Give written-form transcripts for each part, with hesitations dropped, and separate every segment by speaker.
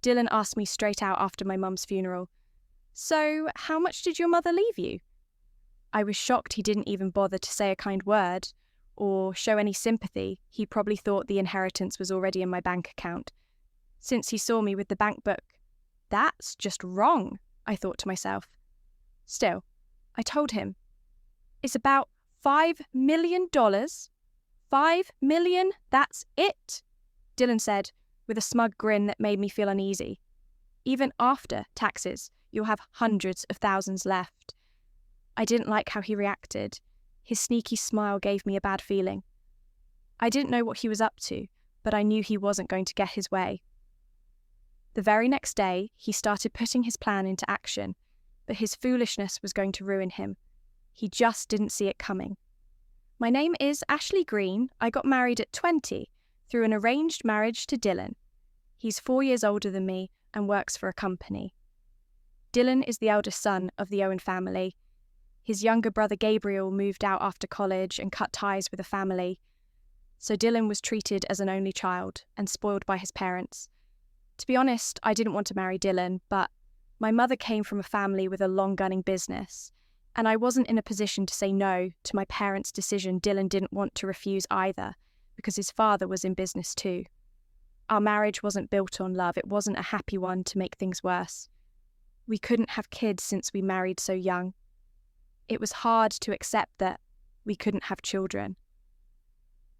Speaker 1: Dylan asked me straight out after my mum's funeral, "So, how much did your mother leave you?" I was shocked he didn't even bother to say a kind word or show any sympathy. He probably thought the inheritance was already in my bank account. Since he saw me with the bank book, "That's just wrong," I thought to myself. Still, I told him, "It's about $5 million. $5 million, that's it," Dylan said, with a smug grin that made me feel uneasy. "Even after taxes, you'll have hundreds of thousands left." I didn't like how he reacted. His sneaky smile gave me a bad feeling. I didn't know what he was up to, but I knew he wasn't going to get his way. The very next day, he started putting his plan into action, but his foolishness was going to ruin him. He just didn't see it coming. My name is Ashley Green. I got married at 20 through an arranged marriage to Dylan. He's 4 years older than me and works for a company. Dylan is the eldest son of the Owen family. His younger brother Gabriel moved out after college and cut ties with a family. So Dylan was treated as an only child and spoiled by his parents. To be honest, I didn't want to marry Dylan, but my mother came from a family with a long-gunning business, and I wasn't in a position to say no to my parents' decision. Dylan didn't want to refuse either, because his father was in business too. Our marriage wasn't built on love. It wasn't a happy one to make things worse. We couldn't have kids since we married so young. It was hard to accept that we couldn't have children.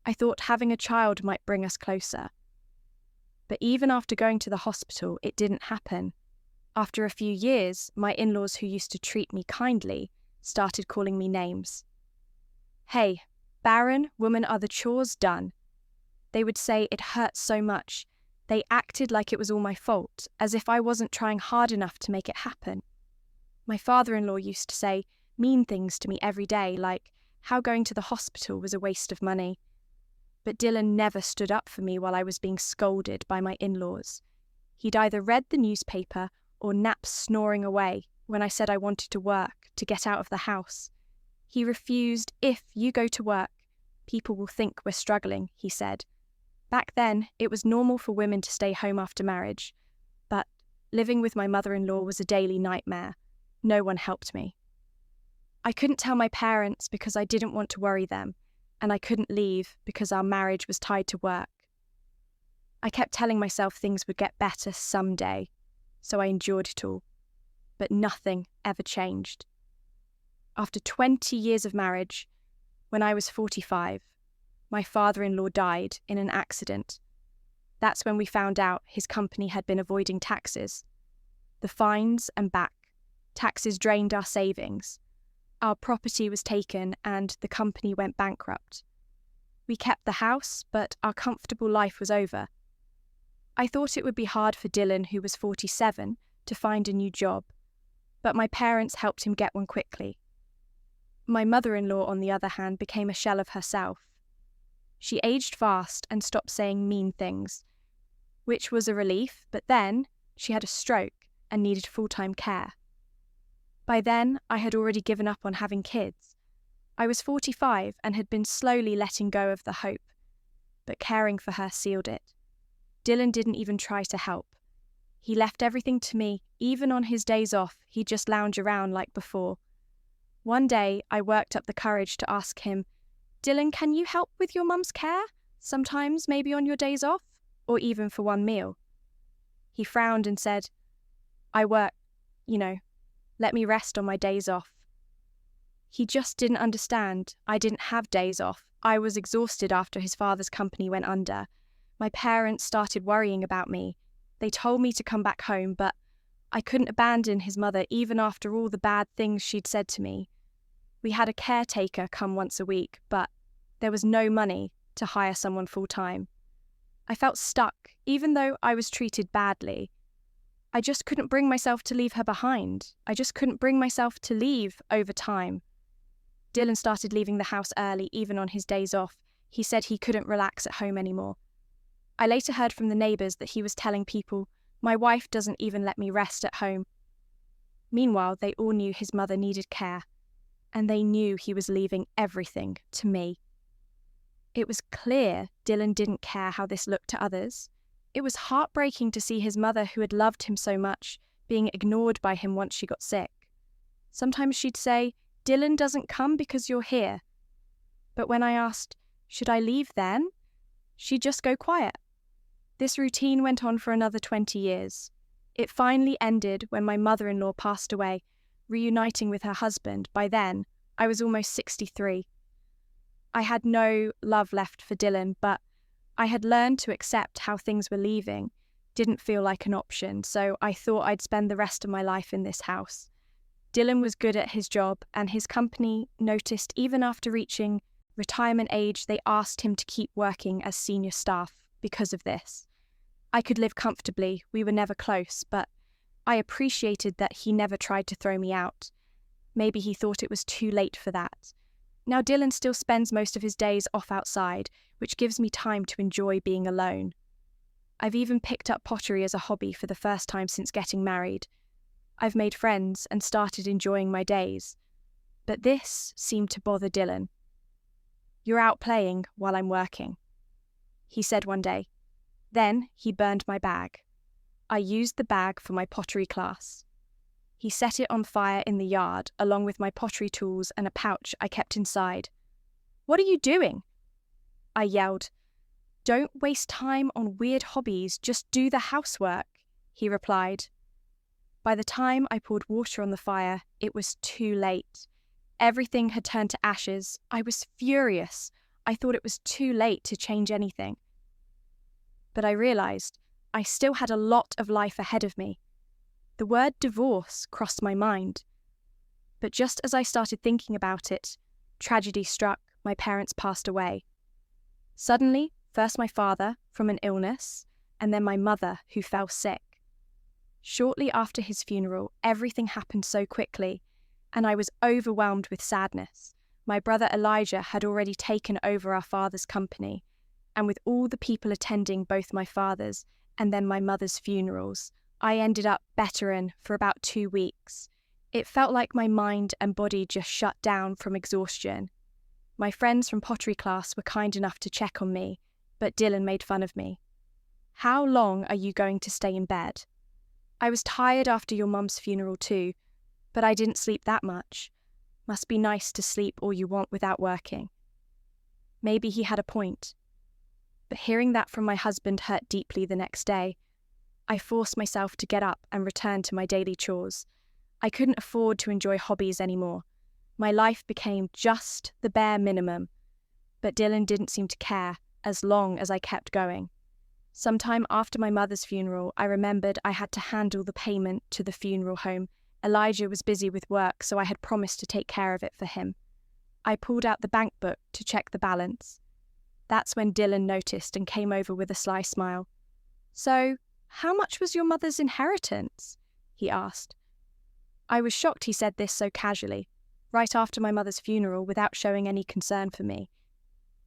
Speaker 1: I thought having a child might bring us closer. But even after going to the hospital, it didn't happen. After a few years, my in-laws, who used to treat me kindly, started calling me names. "Hey, barren woman, are the chores done?" They would say it hurt so much. They acted like it was all my fault, as if I wasn't trying hard enough to make it happen. My father-in-law used to say mean things to me every day, like how going to the hospital was a waste of money. But Dylan never stood up for me while I was being scolded by my in-laws. He'd either read the newspaper or napped snoring away when I said I wanted to work, to get out of the house. He refused. "If you go to work, people will think we're struggling," he said. Back then, it was normal for women to stay home after marriage, but living with my mother-in-law was a daily nightmare. No one helped me. I couldn't tell my parents because I didn't want to worry them, and I couldn't leave because our marriage was tied to work. I kept telling myself things would get better someday, so I endured it all. But nothing ever changed. After 20 years of marriage, when I was 45, my father-in-law died in an accident. That's when we found out his company had been avoiding taxes. The fines and back. Taxes drained our savings. Our property was taken and the company went bankrupt. We kept the house, but our comfortable life was over. I thought it would be hard for Dylan, who was 47, to find a new job, but my parents helped him get one quickly. My mother-in-law, on the other hand, became a shell of herself. She aged fast and stopped saying mean things, which was a relief, but then she had a stroke and needed full-time care. By then, I had already given up on having kids. I was 45 and had been slowly letting go of the hope, but caring for her sealed it. Dylan didn't even try to help. He left everything to me. Even on his days off, he'd just lounge around like before. One day, I worked up the courage to ask him, "Dylan, can you help with your mum's care? Sometimes, maybe on your days off, or even for one meal?" He frowned and said, "I work, let me rest on my days off." He just didn't understand. I didn't have days off. I was exhausted after his father's company went under. My parents started worrying about me. They told me to come back home, but I couldn't abandon his mother even after all the bad things she'd said to me. We had a caretaker come once a week, but there was no money to hire someone full-time. I felt stuck, even though I was treated badly. I just couldn't bring myself to leave her behind. I just couldn't bring myself to leave over time. Dylan started leaving the house early, even on his days off. He said he couldn't relax at home anymore. I later heard from the neighbours that he was telling people, "My wife doesn't even let me rest at home." Meanwhile, they all knew his mother needed care, and they knew he was leaving everything to me. It was clear Dylan didn't care how this looked to others. It was heartbreaking to see his mother, who had loved him so much, being ignored by him once she got sick. Sometimes she'd say, "Dylan doesn't come because you're here." But when I asked, "Should I leave then?" she'd just go quiet. This routine went on for another 20 years. It finally ended when my mother-in-law passed away, reuniting with her husband. By then, I was almost 63. I had no love left for Dylan, but I had learned to accept how things were leaving. Didn't feel like an option, so I thought I'd spend the rest of my life in this house. Dylan was good at his job, and his company noticed even after reaching retirement age, they asked him to keep working as senior staff because of this. I could live comfortably, we were never close, but I appreciated that he never tried to throw me out. Maybe he thought it was too late for that. Now Dylan still spends most of his days off outside, which gives me time to enjoy being alone. I've even picked up pottery as a hobby for the first time since getting married. I've made friends and started enjoying my days. But this seemed to bother Dylan. "You're out playing while I'm working," he said one day. Then he burned my bag. I used the bag for my pottery class. He set it on fire in the yard, along with my pottery tools and a pouch I kept inside. "What are you doing?" I yelled. "Don't waste time on weird hobbies, just do the housework," he replied. By the time I poured water on the fire, it was too late. Everything had turned to ashes. I was furious. I thought it was too late to change anything. But I realized I still had a lot of life ahead of me. The word divorce crossed my mind. But just as I started thinking about it, tragedy struck. My parents passed away. Suddenly, first my father from an illness, and then my mother who fell sick. Shortly after his funeral, everything happened so quickly, and I was overwhelmed with sadness. My brother Elijah had already taken over our father's company, and with all the people attending both my father's and then my mother's funerals, I ended up bedridden for about 2 weeks. It felt like my mind and body just shut down from exhaustion. My friends from pottery class were kind enough to check on me, but Dylan made fun of me. "How long are you going to stay in bed?" "I was tired after your mum's funeral too, but I didn't sleep that much. Must be nice to sleep all you want without working." Maybe he had a point. But hearing that from my husband hurt deeply the next day. I forced myself to get up and return to my daily chores. I couldn't afford to enjoy hobbies anymore. My life became just the bare minimum. But Dylan didn't seem to care, as long as I kept going. Sometime after my mother's funeral, I remembered I had to handle the payment to the funeral home. Elijah was busy with work, so I had promised to take care of it for him. I pulled out the bank book to check the balance. That's when Dylan noticed and came over with a sly smile. "So, how much was your mother's inheritance?" he asked. I was shocked he said this so casually, right after my mother's funeral, without showing any concern for me.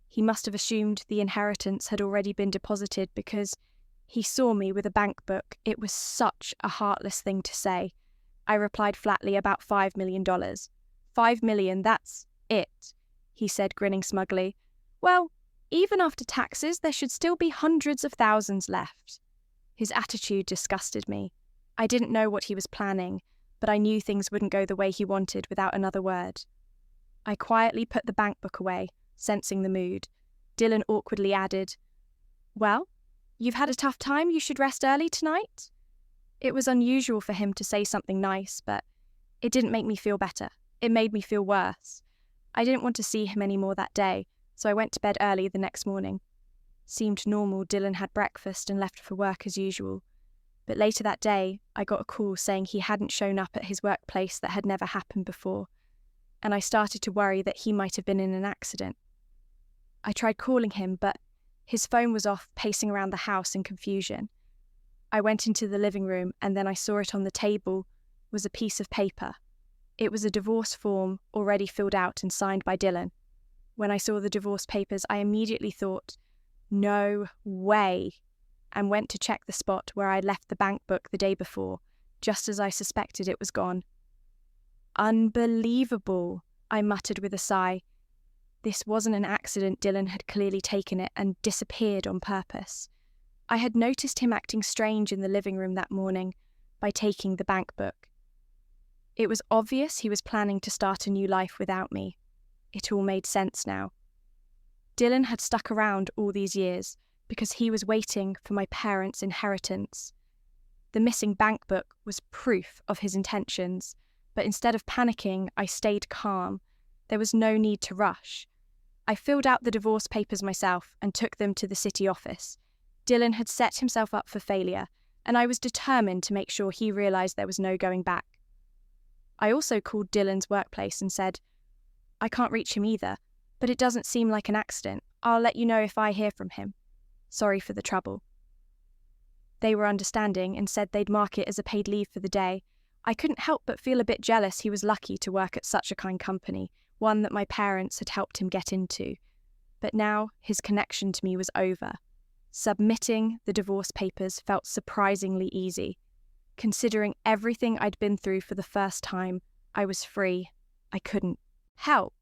Speaker 1: He must have assumed the inheritance had already been deposited because he saw me with a bank book. It was such a heartless thing to say. I replied flatly, "About $5 million. $5 million, that's it," he said, grinning smugly. "Well, even after taxes, there should still be hundreds of thousands left." His attitude disgusted me. I didn't know what he was planning, but I knew things wouldn't go the way he wanted without another word. I quietly put the bank book away, sensing the mood. Dylan awkwardly added, "Well, you've had a tough time, you should rest early tonight?" It was unusual for him to say something nice, but it didn't make me feel better. It made me feel worse. I didn't want to see him anymore that day, so I went to bed early the next morning. Seemed normal. Dylan had breakfast and left for work as usual. But later that day, I got a call saying he hadn't shown up at his workplace. That had never happened before, and I started to worry that he might have been in an accident. I tried calling him, but his phone was off, pacing around the house in confusion. I went into the living room, and then I saw it on the table was a piece of paper. It was a divorce form already filled out and signed by Dylan. When I saw the divorce papers, I immediately thought, "No way," and went to check the spot where I left the bank book the day before, just as I suspected it was gone. "Unbelievable," I muttered with a sigh. This wasn't an accident. Dylan had clearly taken it and disappeared on purpose. I had noticed him acting strange in the living room that morning by taking the bank book. It was obvious he was planning to start a new life without me. It all made sense now. Dylan had stuck around all these years because he was waiting for my parents' inheritance. The missing bank book was proof of his intentions, but instead of panicking, I stayed calm. There was no need to rush. I filled out the divorce papers myself and took them to the city office. Dylan had set himself up for failure, and I was determined to make sure he realised there was no going back. I also called Dylan's workplace and said, "I can't reach him either, but it doesn't seem like an accident. I'll let you know if I hear from him. Sorry for the trouble." They were understanding and said they'd mark it as a paid leave for the day. I couldn't help but feel a bit jealous he was lucky to work at such a kind company, one that my parents had helped him get into. But now his connection to me was over. Submitting the divorce papers felt surprisingly easy. Considering everything I'd been through for the first time, I was free. I couldn't help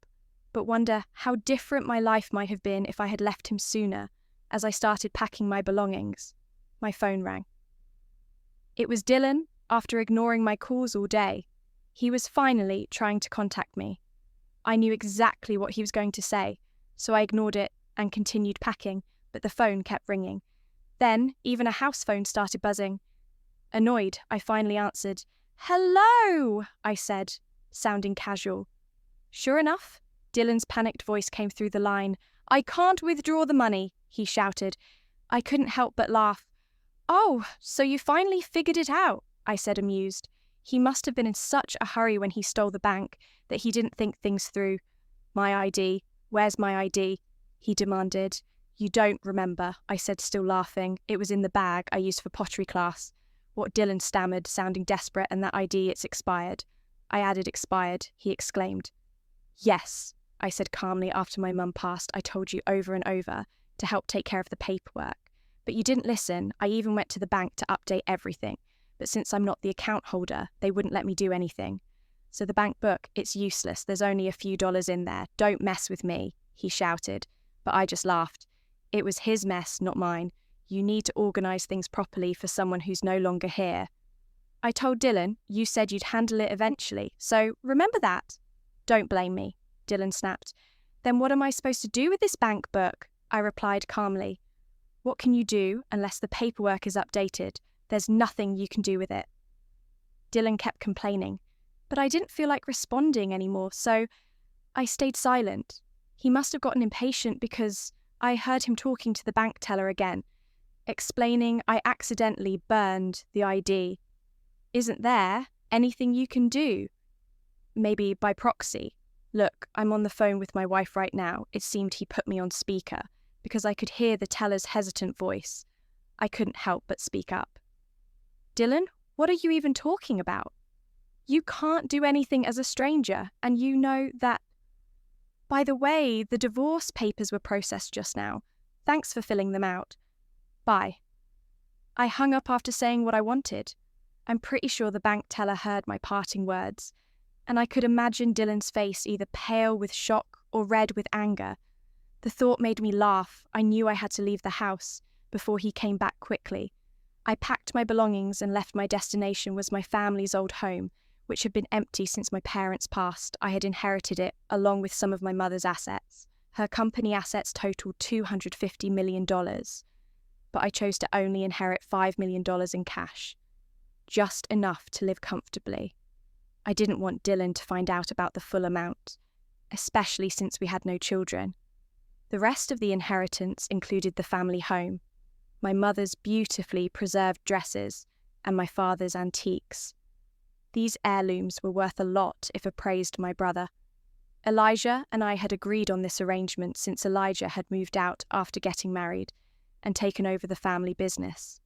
Speaker 1: but wonder how different my life might have been if I had left him sooner. As I started packing my belongings, my phone rang. It was Dylan, after ignoring my calls all day. He was finally trying to contact me. I knew exactly what he was going to say, so I ignored it and continued packing, but the phone kept ringing. Then, even a house phone started buzzing. Annoyed, I finally answered. "Hello," I said, sounding casual. Sure enough, Dylan's panicked voice came through the line. "I can't withdraw the money," he shouted. I couldn't help but laugh. "Oh, so you finally figured it out," I said, amused. He must have been in such a hurry when he stole the bank that he didn't think things through. "My ID. Where's my ID?" he demanded. "You don't remember," I said, still laughing. "It was in the bag I used for pottery class." What Dylan stammered, sounding desperate, "And that ID, it's expired." I added expired, he exclaimed. "Yes," I said calmly after my mum passed. "I told you over and over to help take care of the paperwork. But you didn't listen. I even went to the bank to update everything. But since I'm not the account holder, they wouldn't let me do anything. So the bank book, it's useless. There's only a few dollars in there. Don't mess with me," he shouted. But I just laughed. It was his mess, not mine. You need to organise things properly for someone who's no longer here. I told Dylan, "You said you'd handle it eventually, so remember that." "Don't blame me," Dylan snapped. "Then what am I supposed to do with this bank book?" I replied calmly. "What can you do unless the paperwork is updated? There's nothing you can do with it." Dylan kept complaining, but I didn't feel like responding anymore, so I stayed silent. He must have gotten impatient because I heard him talking to the bank teller again, explaining I accidentally burned the ID. "Isn't there anything you can do? Maybe by proxy? Look, I'm on the phone with my wife right now." It seemed he put me on speaker because I could hear the teller's hesitant voice. I couldn't help but speak up. "Dylan, what are you even talking about? You can't do anything as a stranger, and you know that. By the way, the divorce papers were processed just now. Thanks for filling them out. Bye." I hung up after saying what I wanted. I'm pretty sure the bank teller heard my parting words, and I could imagine Dylan's face either pale with shock or red with anger. The thought made me laugh. I knew I had to leave the house before he came back quickly. I packed my belongings and left. My destination was my family's old home, which had been empty since my parents passed. I had inherited it, along with some of my mother's assets. Her company assets totaled $250 million, but I chose to only inherit $5 million in cash. Just enough to live comfortably. I didn't want Dylan to find out about the full amount, especially since we had no children. The rest of the inheritance included the family home, my mother's beautifully preserved dresses, and my father's antiques. These heirlooms were worth a lot if appraised my brother. Elijah and I had agreed on this arrangement since Elijah had moved out after getting married and taken over the family business.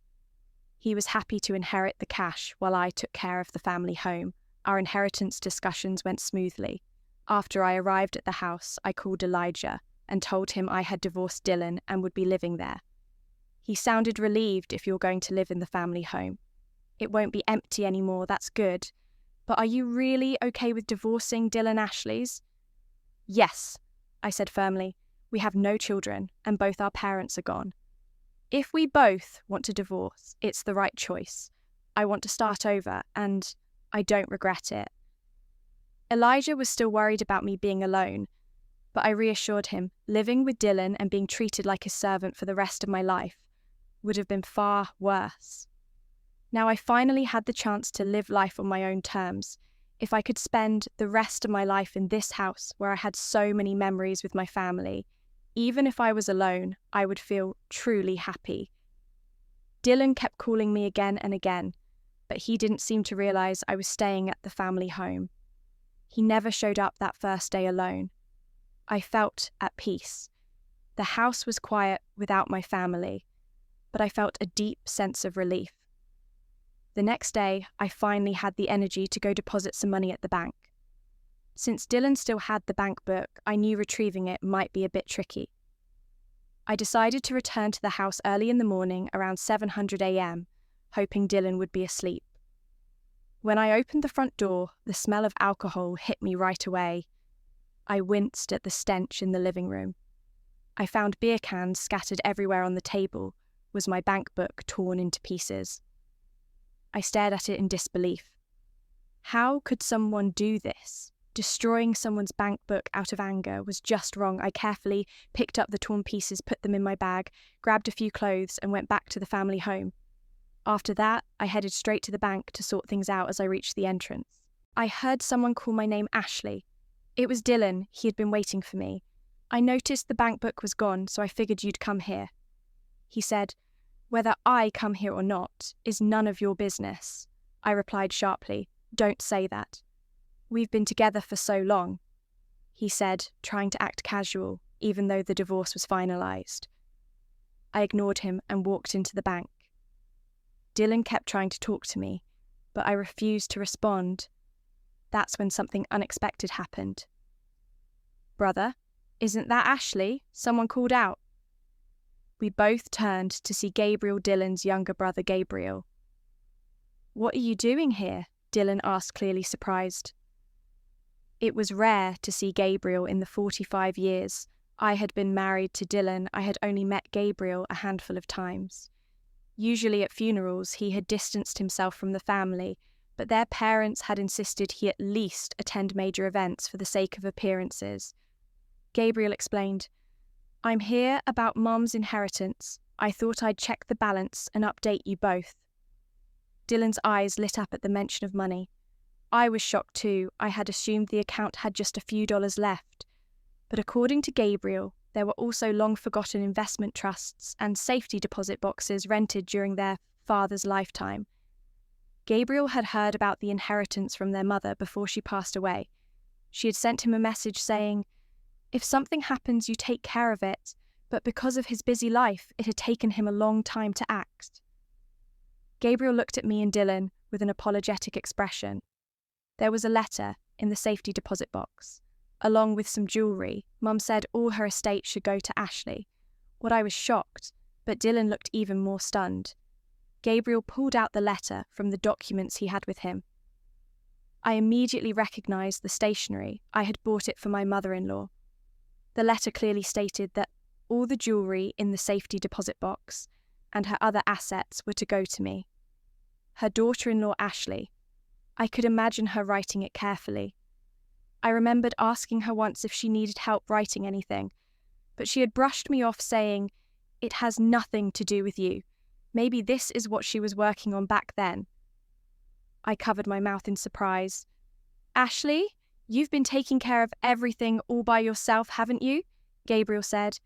Speaker 1: He was happy to inherit the cash while I took care of the family home. Our inheritance discussions went smoothly. After I arrived at the house, I called Elijah and told him I had divorced Dylan and would be living there. He sounded relieved. "If you're going to live in the family home, it won't be empty anymore, that's good. But are you really okay with divorcing Dylan Ashley's?" "Yes," I said firmly. "We have no children, and both our parents are gone." If we both want to divorce, it's the right choice. I want to start over, and I don't regret it. Elijah was still worried about me being alone, but I reassured him living with Dylan and being treated like his servant for the rest of my life would have been far worse. Now I finally had the chance to live life on my own terms. If I could spend the rest of my life in this house where I had so many memories with my family, even if I was alone, I would feel truly happy. Dylan kept calling me again and again, but he didn't seem to realise I was staying at the family home. He never showed up that first day alone. I felt at peace. The house was quiet without my family, but I felt a deep sense of relief. The next day, I finally had the energy to go deposit some money at the bank. Since Dylan still had the bank book, I knew retrieving it might be a bit tricky. I decided to return to the house early in the morning around 7:00 a.m, hoping Dylan would be asleep. When I opened the front door, the smell of alcohol hit me right away. I winced at the stench in the living room. I found beer cans scattered everywhere on the table, was my bank book torn into pieces. I stared at it in disbelief. How could someone do this? Destroying someone's bank book out of anger was just wrong. I carefully picked up the torn pieces, put them in my bag, grabbed a few clothes, and went back to the family home. After that, I headed straight to the bank to sort things out as I reached the entrance. I heard someone call my name Ashley. It was Dylan. He had been waiting for me. I noticed the bank book was gone, so I figured you'd come here. He said, "Whether I come here or not is none of your business." I replied sharply, "Don't say that. We've been together for so long," he said, trying to act casual, even though the divorce was finalised. I ignored him and walked into the bank. Dylan kept trying to talk to me, but I refused to respond. That's when something unexpected happened. "Brother, isn't that Ashley?" someone called out. We both turned to see Gabriel, Dylan's younger brother Gabriel. "What are you doing here?" Dylan asked, clearly surprised. It was rare to see Gabriel in the 45 years I had been married to Dylan. I had only met Gabriel a handful of times. Usually at funerals, he had distanced himself from the family, but their parents had insisted he at least attend major events for the sake of appearances. Gabriel explained, "I'm here about Mum's inheritance. I thought I'd check the balance and update you both." Dylan's eyes lit up at the mention of money. I was shocked too. I had assumed the account had just a few dollars left. But according to Gabriel, there were also long-forgotten investment trusts and safety deposit boxes rented during their father's lifetime. Gabriel had heard about the inheritance from their mother before she passed away. She had sent him a message saying, "If something happens, you take care of it," but because of his busy life, it had taken him a long time to act. Gabriel looked at me and Dylan with an apologetic expression. There was a letter in the safety deposit box, along with some jewellery. Mum said all her estate should go to Ashley. I was shocked, but Dylan looked even more stunned. Gabriel pulled out the letter from the documents he had with him. I immediately recognised the stationery. I had bought it for my mother-in-law. The letter clearly stated that all the jewellery in the safety deposit box and her other assets were to go to me. Her daughter-in-law Ashley. I could imagine her writing it carefully. I remembered asking her once if she needed help writing anything, but she had brushed me off saying, "It has nothing to do with you. Maybe this is what she was working on back then." I covered my mouth in surprise. "Ashley, you've been taking care of everything all by yourself, haven't you?" Gabriel said.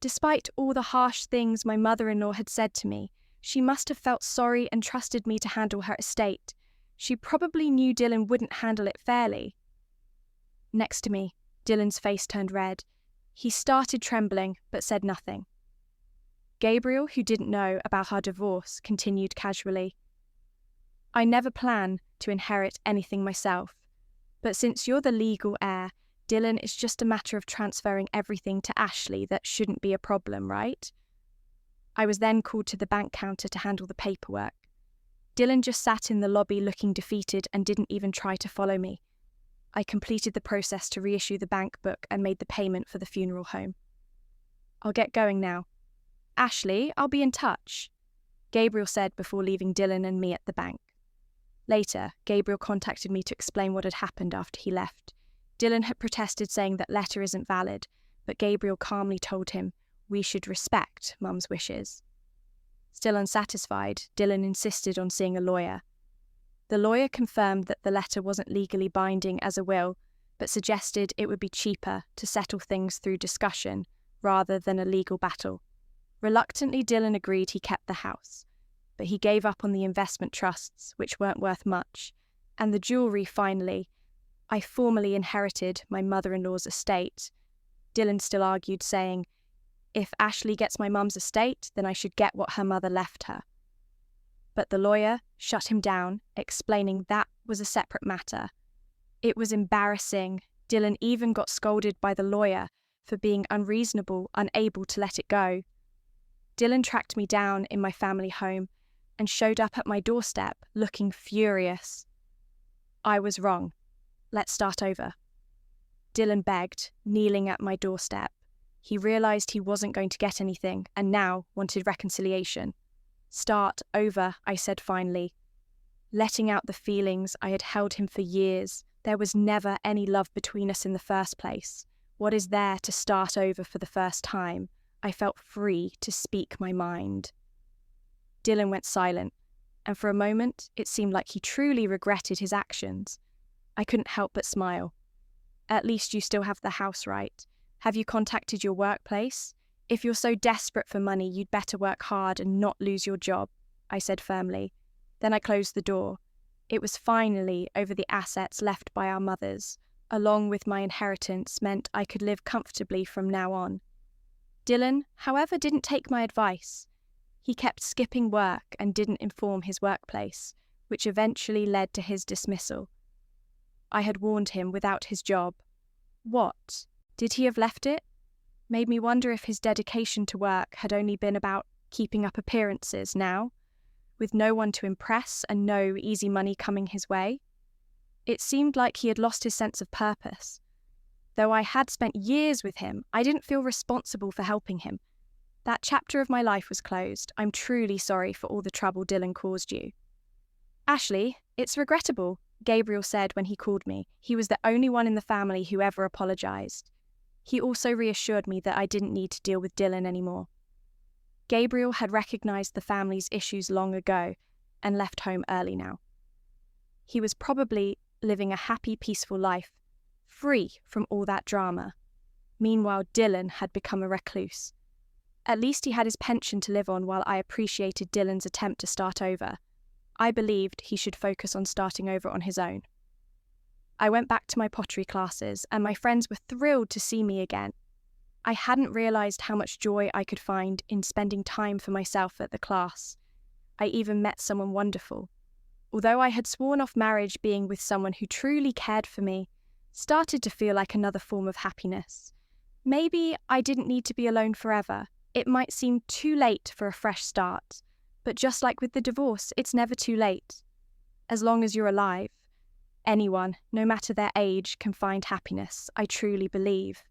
Speaker 1: Despite all the harsh things my mother-in-law had said to me, she must have felt sorry and trusted me to handle her estate. She probably knew Dylan wouldn't handle it fairly. Next to me, Dylan's face turned red. He started trembling, but said nothing. Gabriel, who didn't know about our divorce, continued casually. "I never plan to inherit anything myself, but since you're the legal heir, Dylan, it's just a matter of transferring everything to Ashley. That shouldn't be a problem, right?" I was then called to the bank counter to handle the paperwork. Dylan just sat in the lobby looking defeated and didn't even try to follow me. I completed the process to reissue the bank book and made the payment for the funeral home. "I'll get going now." Ashley, I'll be in touch, Gabriel said before leaving Dylan and me at the bank. Later, Gabriel contacted me to explain what had happened after he left. Dylan had protested, saying that letter isn't valid, but Gabriel calmly told him we should respect Mum's wishes. Still unsatisfied, Dylan insisted on seeing a lawyer. The lawyer confirmed that the letter wasn't legally binding as a will, but suggested it would be cheaper to settle things through discussion rather than a legal battle. Reluctantly, Dylan agreed he kept the house, but he gave up on the investment trusts, which weren't worth much, and the jewellery finally. I formally inherited my mother-in-law's estate. Dylan still argued, saying, if Ashley gets my mum's estate, then I should get what her mother left her. But the lawyer shut him down, explaining that was a separate matter. It was embarrassing. Dylan even got scolded by the lawyer for being unreasonable, unable to let it go. Dylan tracked me down in my family home and showed up at my doorstep looking furious. I was wrong. Let's start over. Dylan begged, kneeling at my doorstep. He realised he wasn't going to get anything and now wanted reconciliation. Start over, I said finally. Letting out the feelings I had held him for years. There was never any love between us in the first place. What is there to start over for the first time? I felt free to speak my mind. Dylan went silent, and for a moment it seemed like he truly regretted his actions. I couldn't help but smile. At least you still have the house, right? Have you contacted your workplace? If you're so desperate for money, you'd better work hard and not lose your job, I said firmly. Then I closed the door. It was finally over the assets left by our mothers, along with my inheritance, meant I could live comfortably from now on. Dylan, however, didn't take my advice. He kept skipping work and didn't inform his workplace, which eventually led to his dismissal. I had warned him without his job. What? Did he have left it? Made me wonder if his dedication to work had only been about keeping up appearances now, with no one to impress and no easy money coming his way. It seemed like he had lost his sense of purpose. Though I had spent years with him, I didn't feel responsible for helping him. That chapter of my life was closed. I'm truly sorry for all the trouble Dylan caused you. Ashley, it's regrettable, Gabriel said when he called me. He was the only one in the family who ever apologised. He also reassured me that I didn't need to deal with Dylan anymore. Gabriel had recognised the family's issues long ago and left home early now. He was probably living a happy, peaceful life, free from all that drama. Meanwhile, Dylan had become a recluse. At least he had his pension to live on while I appreciated Dylan's attempt to start over. I believed he should focus on starting over on his own. I went back to my pottery classes, and my friends were thrilled to see me again. I hadn't realised how much joy I could find in spending time for myself at the class. I even met someone wonderful. Although I had sworn off marriage, being with someone who truly cared for me started to feel like another form of happiness. Maybe I didn't need to be alone forever. It might seem too late for a fresh start, but just like with the divorce, it's never too late. As long as you're alive, anyone, no matter their age, can find happiness, I truly believe.